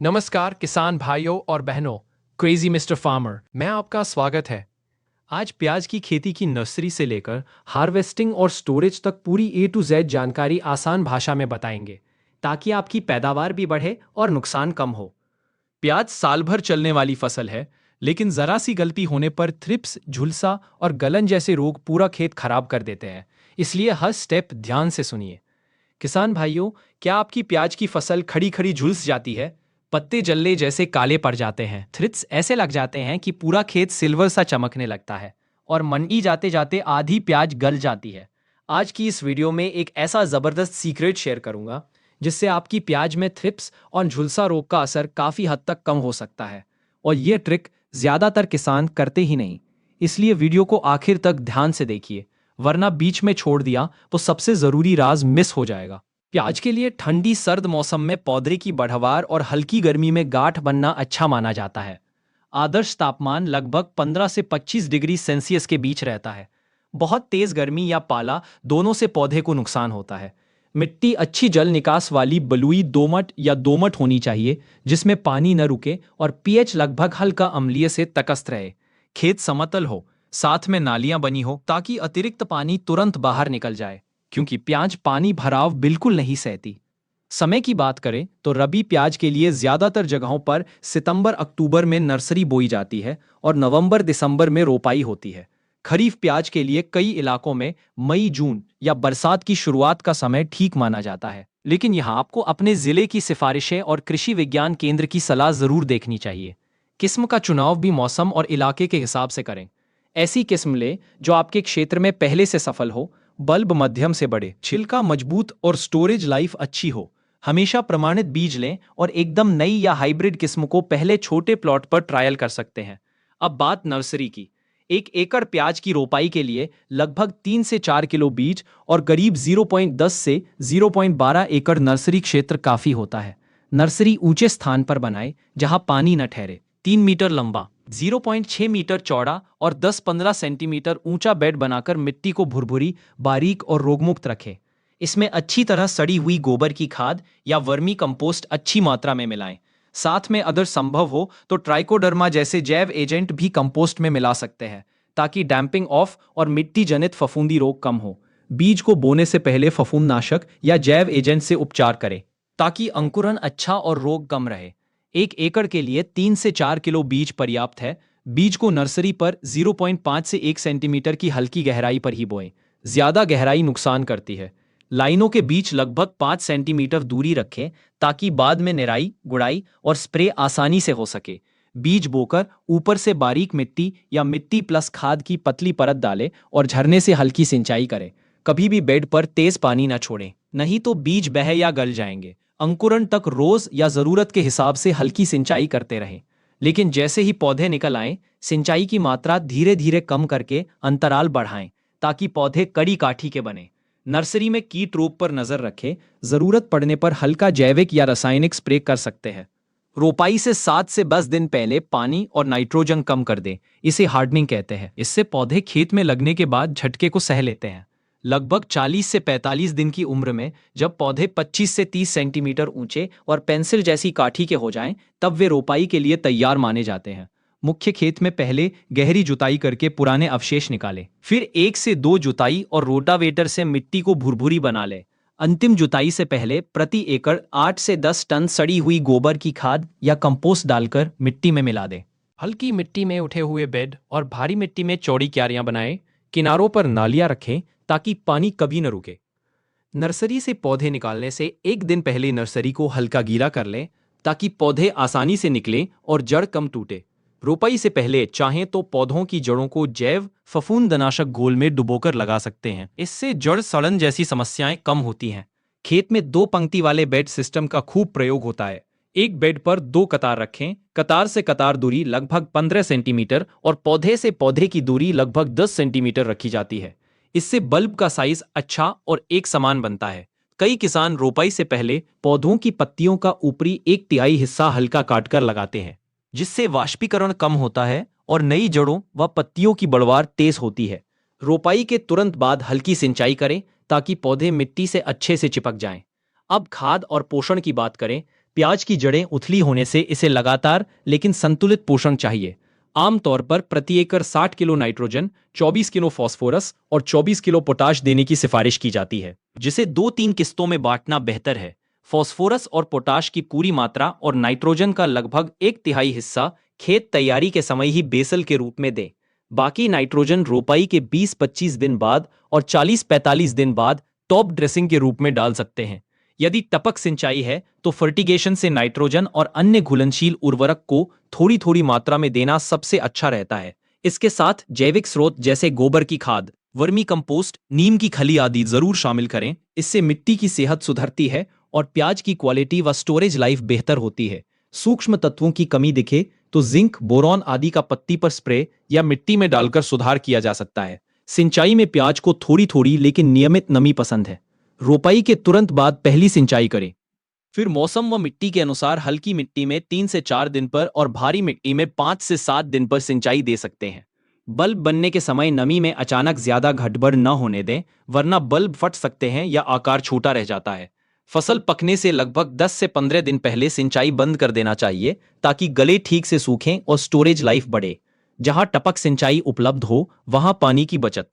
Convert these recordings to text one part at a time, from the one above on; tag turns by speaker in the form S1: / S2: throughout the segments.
S1: नमस्कार किसान भाइयों और बहनों, क्रेजी मिस्टर फार्मर में आपका स्वागत है। आज प्याज की खेती की नर्सरी से लेकर हार्वेस्टिंग और स्टोरेज तक पूरी ए टू जेड जानकारी आसान भाषा में बताएंगे, ताकि आपकी पैदावार भी बढ़े और नुकसान कम हो। प्याज साल भर चलने वाली फसल है, लेकिन जरा सी गलती होने पर थ्रिप्स, झुलसा और गलन जैसे रोग पूरा खेत खराब कर देते हैं। इसलिए हर स्टेप ध्यान से सुनिए। किसान भाइयों, क्या आपकी प्याज की फसल खड़ी खड़ी झुलस जाती है? पत्ते जल्ले जैसे काले पड़ जाते हैं, थ्रिप्स ऐसे लग जाते हैं कि पूरा खेत सिल्वर सा चमकने लगता है, और मंडी जाते जाते आधी प्याज गल जाती है। आज की इस वीडियो में एक ऐसा जबरदस्त सीक्रेट शेयर करूंगा जिससे आपकी प्याज में थ्रिप्स और झुलसा रोग का असर काफी हद तक कम हो सकता है। और ये ट्रिक ज्यादातर किसान करते ही नहीं, इसलिए वीडियो को आखिर तक ध्यान से देखिए, वरना बीच में छोड़ दिया तो सबसे जरूरी राज मिस हो जाएगा। प्याज के लिए ठंडी सर्द मौसम में पौधे की बढ़वार और हल्की गर्मी में गांठ बनना अच्छा माना जाता है। आदर्श तापमान लगभग 15 से 25 डिग्री सेल्सियस के बीच रहता है। बहुत तेज गर्मी या पाला दोनों से पौधे को नुकसान होता है। मिट्टी अच्छी जल निकास वाली बलुई दोमट या दोमट होनी चाहिए, जिसमें पानी न रुके और पीएच लगभग हल्का अम्लीय से तटस्थ रहे। खेत समतल हो, साथ में नालियां बनी हो ताकि अतिरिक्त पानी तुरंत बाहर निकल जाए, क्योंकि प्याज पानी भराव बिल्कुल नहीं सहती। समय की बात करें तो रबी प्याज के लिए ज्यादातर जगहों पर सितंबर अक्टूबर में नर्सरी बोई जाती है और नवंबर दिसंबर में रोपाई होती है। खरीफ प्याज के लिए कई इलाकों में मई जून या बरसात की शुरुआत का समय ठीक माना जाता है, लेकिन यहाँ आपको अपने जिले की सिफारिशें और कृषि विज्ञान केंद्र की सलाह जरूर देखनी चाहिए। किस्म का चुनाव भी मौसम और इलाके के हिसाब से करें। ऐसी किस्म ले जो आपके क्षेत्र में पहले से सफल हो, बल्ब मध्यम से बड़े, छिलका मजबूत और स्टोरेज लाइफ अच्छी हो। हमेशा प्रमाणित बीज लें और एकदम नई या हाइब्रिड किस्म को पहले छोटे प्लॉट पर ट्रायल कर सकते हैं। अब बात नर्सरी की। 1 एकड़ प्याज की रोपाई के लिए लगभग 3 से 4 किलो बीज और करीब 0.10 से 0.12 एकड़ नर्सरी क्षेत्र काफी होता है। नर्सरी ऊंचे स्थान पर बनाएं जहां पानी न ठहरे। 3 मीटर लंबा, 0.6 मीटर चौड़ा और 10-15 सेंटीमीटर ऊंचा बेड बनाकर मिट्टी को भुरभुरी, बारीक और रोगमुक्त रखें। इसमें अच्छी तरह सड़ी हुई गोबर की खाद या वर्मी कंपोस्ट अच्छी मात्रा में मिलाएं। साथ में अगर संभव हो तो ट्राइकोडर्मा जैसे जैव एजेंट भी कंपोस्ट में मिला सकते हैं, ताकि डैम्पिंग ऑफ और मिट्टी जनित फफूंदी रोग कम हो। बीज को बोने से पहले फफूंदनाशक या जैव एजेंट से उपचार करें, ताकि अंकुरन अच्छा और रोग कम रहे। 1 एकड़ के लिए 3 से 4 किलो बीज पर्याप्त है। बीज को नर्सरी पर 0.5 से 1 सेंटीमीटर की हल्की गहराई पर ही बोएं। ज्यादा गहराई नुकसान करती है। लाइनों के बीच लगभग 5 सेंटीमीटर दूरी रखें, ताकि बाद में निराई, गुड़ाई और स्प्रे आसानी से हो सके। बीज बोकर ऊपर से बारीक मिट्टी या मिट्टी प्लस खाद की पतली परत डालें और झरने से हल्की सिंचाई करें। कभी भी बेड पर तेज पानी न छोड़ें, नहीं तो बीज बह या गल जाएंगे। अंकुरण तक रोज या जरूरत के हिसाब से हल्की सिंचाई करते रहें, लेकिन जैसे ही पौधे निकल आएं, सिंचाई की मात्रा धीरे धीरे कम करके अंतराल बढ़ाएं, ताकि पौधे कड़ी काठी के बने। नर्सरी में कीट रोग पर नजर रखें। जरूरत पड़ने पर हल्का जैविक या रासायनिक स्प्रे कर सकते हैं। रोपाई से 7 से 10 दिन पहले पानी और नाइट्रोजन कम कर दें। इसे हार्डनिंग कहते हैं। इससे पौधे खेत में लगने के बाद झटके को सह लेते हैं। लगभग 40 से 45 दिन की उम्र में जब पौधे 25 से 30 सेंटीमीटर ऊंचे और पेंसिल जैसी काठी के हो जाएं, तब वे रोपाई के लिए तैयार माने जाते हैं। मुख्य खेत में पहले गहरी जुताई करके पुराने अवशेष निकालें, फिर 1 से 2 जुताई और रोटावेटर से मिट्टी को भुरभुरी बना लें। अंतिम जुताई से पहले प्रति एकड़ 8 से 10 टन सड़ी हुई गोबर की खाद या कंपोस्ट डालकर मिट्टी में मिला दें। हल्की मिट्टी में उठे हुए बेड और भारी मिट्टी में चौड़ी क्यारियां बनाएं। किनारों पर नालियां रखें, ताकि पानी कभी न रुके। नर्सरी से पौधे निकालने से 1 दिन पहले नर्सरी को हल्का गीला कर लें, ताकि पौधे आसानी से निकलें और जड़ कम टूटे। रोपाई से पहले चाहें तो पौधों की जड़ों को जैव फफूंदनाशक घोल में डुबोकर लगा सकते हैं। इससे जड़ सड़न जैसी समस्याएं कम होती हैं। खेत में 2 पंक्ति वाले बेड सिस्टम का खूब प्रयोग होता है। एक बेड पर 2 कतार रखें। कतार से कतार दूरी लगभग 15 सेंटीमीटर और पौधे से पौधे की दूरी लगभग 10 सेंटीमीटर रखी जाती है। इससे बल्ब का साइज अच्छा और एक समान बनता है। कई किसान रोपाई से पहले पौधों की पत्तियों का ऊपरी 1/3 हिस्सा हल्का काटकर लगाते हैं, जिससे वाष्पीकरण कम होता है और नई जड़ों व पत्तियों की बढ़वार तेज होती है। रोपाई के तुरंत बाद हल्की सिंचाई करें, ताकि पौधे मिट्टी से अच्छे से चिपक जाएं। अब खाद और पोषण की बात करें प्याज की जड़ें उथली होने से इसे लगातार लेकिन संतुलित पोषण चाहिए। आमतौर पर प्रति एकड़ 60 किलो नाइट्रोजन, 24 किलो फास्फोरस और 24 किलो पोटाश देने की सिफारिश की जाती है, जिसे 2-3 किस्तों में बांटना बेहतर है। फास्फोरस और पोटाश की पूरी मात्रा और नाइट्रोजन का लगभग 1/3 हिस्सा खेत तैयारी के समय ही बेसल के रूप में दें। बाकी नाइट्रोजन रोपाई के 20-25 दिन बाद और 40-45 दिन बाद टॉप ड्रेसिंग के रूप में डाल सकते हैं। यदि टपक सिंचाई है तो फर्टिगेशन से नाइट्रोजन और अन्य घुलनशील उर्वरक को थोड़ी थोड़ी मात्रा में देना सबसे अच्छा रहता है। इसके साथ जैविक स्रोत जैसे गोबर की खाद, वर्मी कंपोस्ट, नीम की खली आदि जरूर शामिल करें। इससे मिट्टी की सेहत सुधरती है और प्याज की क्वालिटी व स्टोरेज लाइफ बेहतर होती है। सूक्ष्म तत्वों की कमी दिखे तो जिंक, बोरॉन आदि का पत्ती पर स्प्रे या मिट्टी में डालकर सुधार किया जा सकता है। सिंचाई में प्याज को थोड़ी थोड़ी लेकिन नियमित नमी पसंद है। रोपाई के तुरंत बाद पहली सिंचाई करें। फिर मौसम व मिट्टी के अनुसार हल्की मिट्टी में 3 से 4 दिन पर और भारी मिट्टी में 5 से 7 दिन पर सिंचाई दे सकते हैं। बल्ब बनने के समय नमी में अचानक ज्यादा घटबढ़ न होने दें, वरना बल्ब फट सकते हैं या आकार छोटा रह जाता है। फसल पकने से लगभग 10 से 15 दिन पहले सिंचाई बंद कर देना चाहिए ताकि गले ठीक से सूखें और स्टोरेज लाइफ बढ़े। जहां टपक सिंचाई उपलब्ध हो वहां पानी की बचत,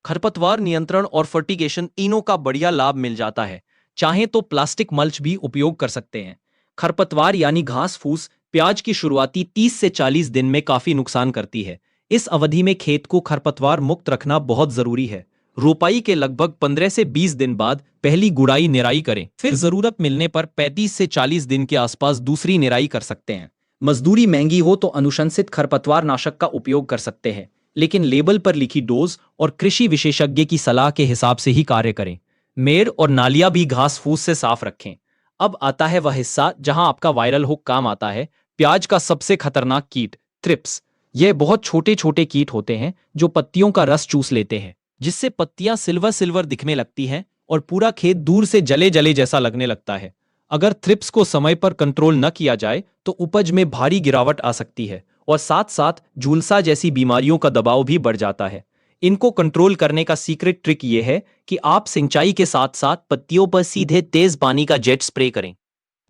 S1: खरपतवार नियंत्रण और फर्टिगेशन तीनों का बढ़िया लाभ मिल जाता है। चाहें तो प्लास्टिक मल्च भी उपयोग कर सकते हैं। खरपतवार यानी घास फूस प्याज की शुरुआती 30 से 40 दिन में काफी नुकसान करती है। इस अवधि में खेत को खरपतवार मुक्त रखना बहुत जरूरी है। रोपाई के लगभग 15 से 20 दिन बाद पहली गुड़ाई निराई करें। फिर जरूरत मिलने पर 35 से 40 दिन के आसपास दूसरी निराई कर सकते हैं। मजदूरी महंगी हो तो अनुशंसित खरपतवार नाशक का उपयोग कर सकते हैं, लेकिन लेबल पर लिखी डोज और कृषि विशेषज्ञ की सलाह के हिसाब से ही कार्य करें। मेड़ और नालियां भी घास फूस से साफ रखें। अब आता है वह हिस्सा जहां आपका वायरल हुक काम आता है, प्याज का सबसे खतरनाक कीट थ्रिप्स। यह बहुत छोटे छोटे कीट होते हैं जो पत्तियों का रस चूस लेते हैं, जिससे पत्तियां सिल्वर सिल्वर दिखने लगती हैं और पूरा खेत दूर से जले जले जैसा लगने लगता है। अगर थ्रिप्स को समय पर कंट्रोल न किया जाए तो उपज में भारी गिरावट आ सकती है और साथ साथ झुलसा जैसी बीमारियों का दबाव भी बढ़ जाता है। इनको कंट्रोल करने का सीक्रेट ट्रिक ये है कि आप सिंचाई के साथ साथ पत्तियों पर सीधे तेज पानी का जेट स्प्रे करें,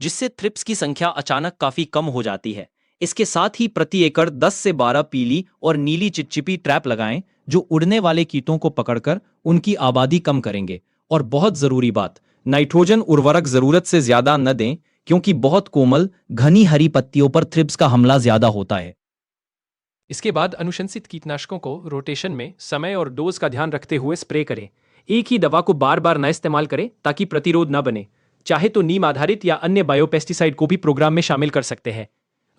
S1: जिससे थ्रिप्स की संख्या अचानक काफी कम हो जाती है। इसके साथ ही प्रति एकड़ 10 से 12 पीली और नीली चिपचिपी ट्रैप लगाएं, जो उड़ने वाले कीटों को पकड़कर उनकी आबादी कम करेंगे। और बहुत जरूरी बात, नाइट्रोजन उर्वरक जरूरत से ज्यादा न दें, क्योंकि बहुत कोमल घनी हरी पत्तियों पर थ्रिप्स का हमला ज्यादा होता है। इसके बाद अनुशंसित कीटनाशकों को रोटेशन में समय और डोज का ध्यान रखते हुए स्प्रे करें। एक ही दवा को बार बार न इस्तेमाल करें ताकि प्रतिरोध न बने। चाहे तो नीम आधारित या अन्य बायोपेस्टिसाइड को भी प्रोग्राम में शामिल कर सकते हैं।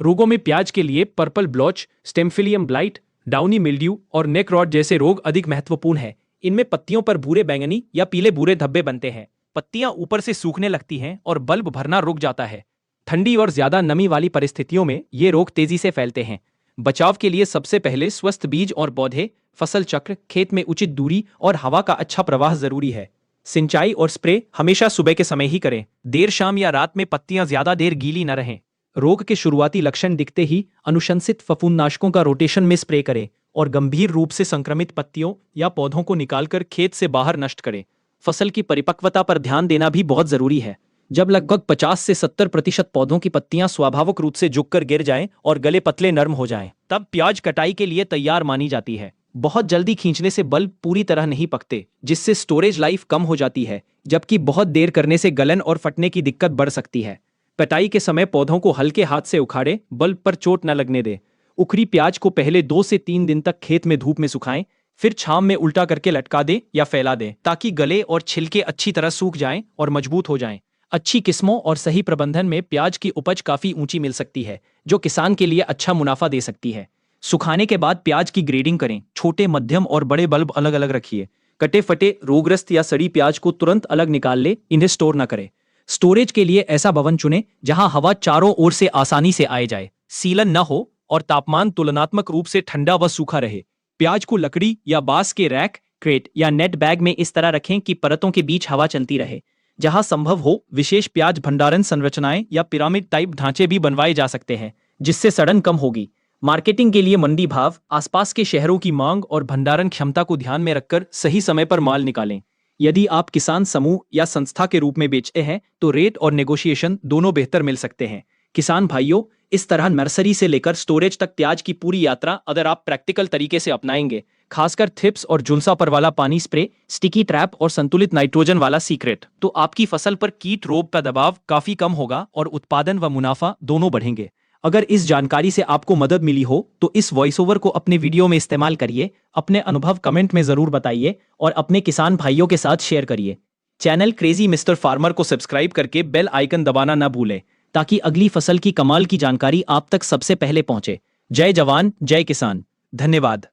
S1: रोगों में प्याज के लिए purple blotch, stemphylium blight, downy mildew और नेक रॉट जैसे रोग अधिक महत्वपूर्ण हैं। इनमें पत्तियों पर भूरे बैंगनी या पीले भूरे धब्बे बनते हैं, पत्तियां ऊपर से सूखने लगती हैं और बल्ब भरना रुक जाता है। ठंडी और ज्यादा नमी वाली परिस्थितियों में ये रोग तेजी से फैलते हैं। बचाव के लिए सबसे पहले स्वस्थ बीज और पौधे, फसल चक्र, खेत में उचित दूरी और हवा का अच्छा प्रवाह जरूरी है। सिंचाई और स्प्रे हमेशा सुबह के समय ही करें। देर शाम या रात में पत्तियां ज्यादा देर गीली न रहें। रोग के शुरुआती लक्षण दिखते ही अनुशंसित फफूंदनाशकों का रोटेशन में स्प्रे करें और गंभीर रूप से संक्रमित पत्तियों या पौधों को निकालकर खेत से बाहर नष्ट करें। फसल की परिपक्वता पर ध्यान देना भी बहुत जरूरी है। जब लगभग 50 से 70% पौधों की पत्तियां स्वाभाविक रूप से झुककर गिर जाएं और गले पतले नरम हो जाएं, तब प्याज कटाई के लिए तैयार मानी जाती है। बहुत जल्दी खींचने से बल्ब पूरी तरह नहीं पकते, जिससे स्टोरेज लाइफ कम हो जाती है, जबकि बहुत देर करने से गलन और फटने की दिक्कत बढ़ सकती है। कटाई के समय पौधों को हल्के हाथ से उखाड़े, बल्ब पर चोट न लगने दे। उखड़ी प्याज को पहले 2 से 3 दिन तक खेत में धूप में सुखाएं, फिर छांव में उल्टा करके लटका दें या फैला दें, ताकि गले और छिलके अच्छी तरह सूख जाएं और मजबूत हो जाएं। अच्छी किस्मों और सही प्रबंधन में प्याज की उपज काफी ऊंची मिल सकती है, जो किसान के लिए अच्छा मुनाफा दे सकती है। सुखाने के बाद प्याज की ग्रेडिंग करें। छोटे, मध्यम और बड़े बल्ब अलग अलग रखिए। कटे फटे, रोगग्रस्त या सड़ी प्याज को तुरंत अलग निकाल ले, इन्हें स्टोर न करें। स्टोरेज के लिए ऐसा भवन चुनें जहां हवा चारों ओर से आसानी से आए जाए, सीलन न हो और तापमान तुलनात्मक रूप से ठंडा व सूखा रहे। प्याज को लकड़ी या बांस के रैक, क्रेट या नेट बैग में इस तरह रखें कि परतों के बीच हवा चलती रहे। जहां संभव हो, विशेष प्याज भंडारण संरचनाएं या पिरामिड टाइप ढांचे भी बनवाए जा सकते हैं, जिससे सड़न कम होगी। मार्केटिंग के लिए मंडी भाव, आसपास के शहरों की मांग और भंडारण क्षमता को ध्यान में रखकर सही समय पर माल निकालें।
S2: यदि आप किसान समूह या संस्था के रूप में बेचते हैं तो रेट और नेगोशिएशन दोनों बेहतर मिल सकते हैं। किसान भाइयों, इस तरह नर्सरी से लेकर स्टोरेज तक प्याज की पूरी यात्रा अगर आप प्रैक्टिकल तरीके से अपनाएंगे, खासकर थ्रिप्स और झुलसा पर वाला पानी स्प्रे, स्टिकी ट्रैप और संतुलित नाइट्रोजन वाला सीक्रेट, तो आपकी फसल पर कीट रोग का दबाव काफी कम होगा और उत्पादन व मुनाफा दोनों बढ़ेंगे। अगर इस जानकारी से आपको मदद मिली हो तो इस वॉइस ओवर को अपने वीडियो में इस्तेमाल करिए, अपने अनुभव कमेंट में जरूर बताइए और अपने किसान भाइयों के साथ शेयर करिए। चैनल क्रेजी मिस्टर फार्मर को सब्सक्राइब करके बेल आइकन दबाना ना भूलें ताकि अगली फसल की कमाल की जानकारी आप तक सबसे पहले पहुंचे। जय जवान, जय किसान। धन्यवाद।